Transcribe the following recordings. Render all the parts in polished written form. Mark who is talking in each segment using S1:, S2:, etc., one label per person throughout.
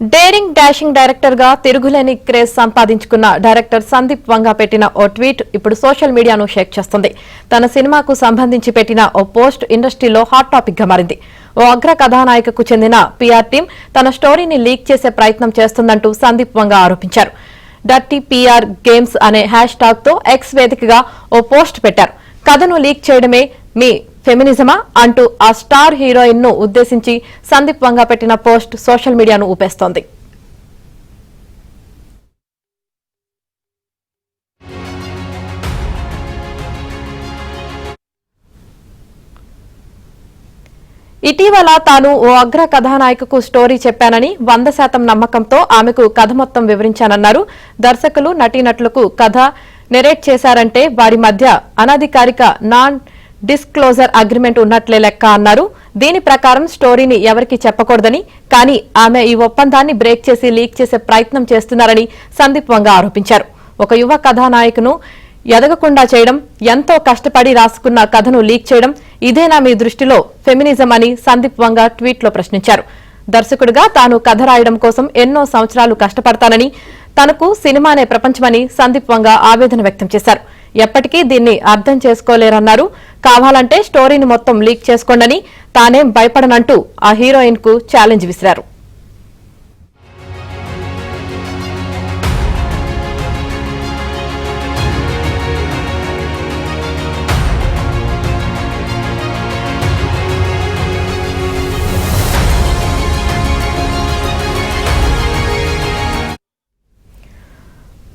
S1: Daring dashing director గా తిరుగులేని craze సంపాదించుకున్న డైరెక్టర్ సందీప్ వంగా పెట్టిన ఓ ట్వీట్ ఇప్పుడు సోషల్ మీడియాను షేక్ చేస్తుంది. తన సినిమాకు సంబంధించి పెట్టిన ఓ పోస్ట్ ఇండస్ట్రీలో హాట్ టాపిక్ గా మారింది. ఓ అగ్ర కథానాయికకు చెందిన పీఆర్ టీం తన స్టోరీని లీక్ చేసే ప్రయత్నం చేస్తుందంటూ సందీప్ వంగా ఆరోపించారు. డర్టీ పీఆర్ గేమ్స్ అనే హ్యాష్ ట్యాగ్ తో ఎక్స్ వేదికగా ఓ పోస్ట్ పెట్టారు. కథను లీక్ చేయడమే మీ ఫెమినిజమా అంటూ ఆ స్టార్ హీరోయిన్ ను ఉద్దేశించి సందీప్ వంగా పెట్టిన పోస్ట్ సోషల్ మీడియాను ఊపేస్తోంది. ఇటీవల తాను ఓ అగ్ర కథానాయికకు స్టోరీ చెప్పానని 100% నమ్మకంతో ఆమెకు కథ మొత్తం వివరించానన్నారు. దర్శకులు నటీనటులకు కథ నెరేట్ చేశారంటే వారి మధ్య అనధికారిక నాన్ డిస్క్లోజర్ అగ్రిమెంట్ ఉన్నట్లే లెక్క అన్నారు. దీని ప్రకారం స్టోరీని ఎవరికీ చెప్పకూడదని, కానీ ఆమె ఈ ఒప్పందాన్ని బ్రేక్ చేసి లీక్ చేసే ప్రయత్నం చేస్తున్నారని సందీప్ వంగా ఆరోపించారు. ఒక యువ కథానాయకును ఎదగకుండా చేయడం, ఎంతో కష్టపడి రాసుకున్న కథను లీక్ చేయడం, ఇదేనా మీ దృష్టిలో ఫెమినిజం అని సందీప్ వంగా ట్వీట్లో ప్రశ్నించారు. దర్శకుడిగా తాను కథ రాయడం కోసం ఎన్నో సంవత్సరాలు కష్టపడతానని, తనకు సినిమానే ప్రపంచమని సందీప్ వంగా ఆవేదన వ్యక్తం చేశారు. ఎప్పటికీ దీన్ని అర్థం చేసుకోలేరన్నారు. కావాలంటే స్టోరీని మొత్తం లీక్ చేసుకోండని, తానేం భయపడనంటూ ఆ హీరోయిన్ కు ఛాలెంజ్ విసిరారు.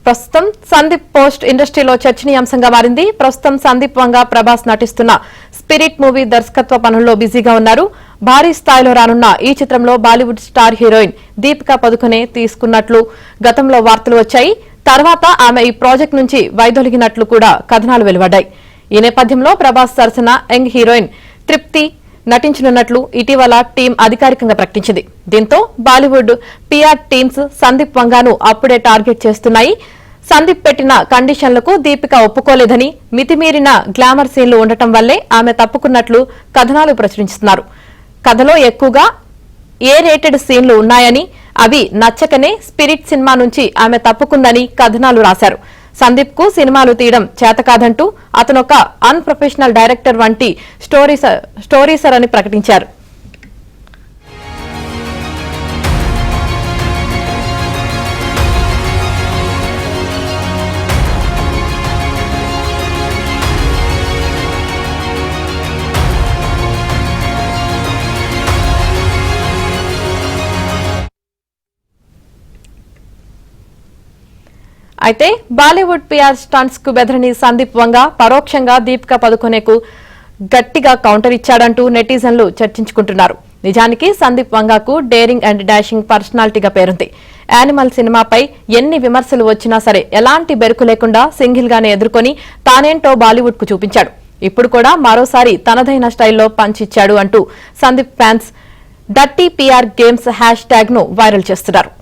S1: ప్రస్తుతం సందీప్ పోస్ట్ ఇండస్ట్రీలో చర్చనీయాంశంగా మారింది. ప్రస్తుతం సందీప్ వంగా ప్రభాస్ నటిస్తున్న స్పిరిట్ మూవీ దర్శకత్వ పనుల్లో బిజీగా ఉన్నారు. భారీ స్థాయిలో రానున్న ఈ చిత్రంలో బాలీవుడ్ స్టార్ హీరోయిన్ దీపికా పదుకొనే తీసుకున్నట్లు గతంలో వార్తలు వచ్చాయి. తర్వాత ఆమె ఈ ప్రాజెక్ట్ నుంచి వైదొలిగినట్లు కూడా కథనాలు వెలువడ్డాయి. ఈ నేపథ్యంలో ప్రభాస్ సరసన యంగ్ హీరోయిన్ తృప్తి నటించనున్నట్లు ఇటీవల టీం అధికారికంగా ప్రకటించింది. దీంతో బాలీవుడ్ పీఆర్ టీమ్స్ సందీప్ వంగాను అప్పుడే టార్గెట్ చేస్తున్నాయి. సందీప్ పెట్టిన కండిషన్లకు దీపిక ఒప్పుకోలేదని, మితిమీరిన గ్లామర్ సీన్లు ఉండటం వల్లే ఆమె తప్పుకున్నట్లు కథనాలు ప్రచురిస్తున్నారు. కథలో ఎక్కువగా ఏ రేటెడ్ సీన్లు ఉన్నాయని, అవి నచ్చకనే స్పిరిట్ సినిమా నుంచి ఆమె తప్పుకుందని కథనాలు రాశారు. సందీప్ కు సినిమాలు తీయడం చేతకాదంటూ అతనొక అన్ప్రొఫెషనల్ డైరెక్టర్ వంటి స్టోరీసర్ అని ప్రకటించారు. అయితే బాలీవుడ్ పీఆర్ స్టంట్స్ కు బెదరని సందీప్ వంగా పరోక్షంగా దీపికా పదుకొనేకు గట్టిగా కౌంటర్ ఇచ్చాడంటూ నెటిజన్లు చర్చించుకుంటున్నారు. నిజానికి సందీప్ వంగాకు డేరింగ్ అండ్ డాషింగ్ పర్సనాలిటీగా పేరుంది. యానిమల్ సినిమాపై ఎన్ని విమర్శలు వచ్చినా సరే ఎలాంటి బెరుకు లేకుండా సింగిల్ గానే ఎదుర్కొని తానేంటో బాలీవుడ్ కు చూపించాడు. ఇప్పుడు కూడా మరోసారి తనదైన స్టైల్లో పంచ్ ఇచ్చాడు అంటూ Sandeep fans dirty PR games hash tag ను వైరల్ చేస్తున్నారు.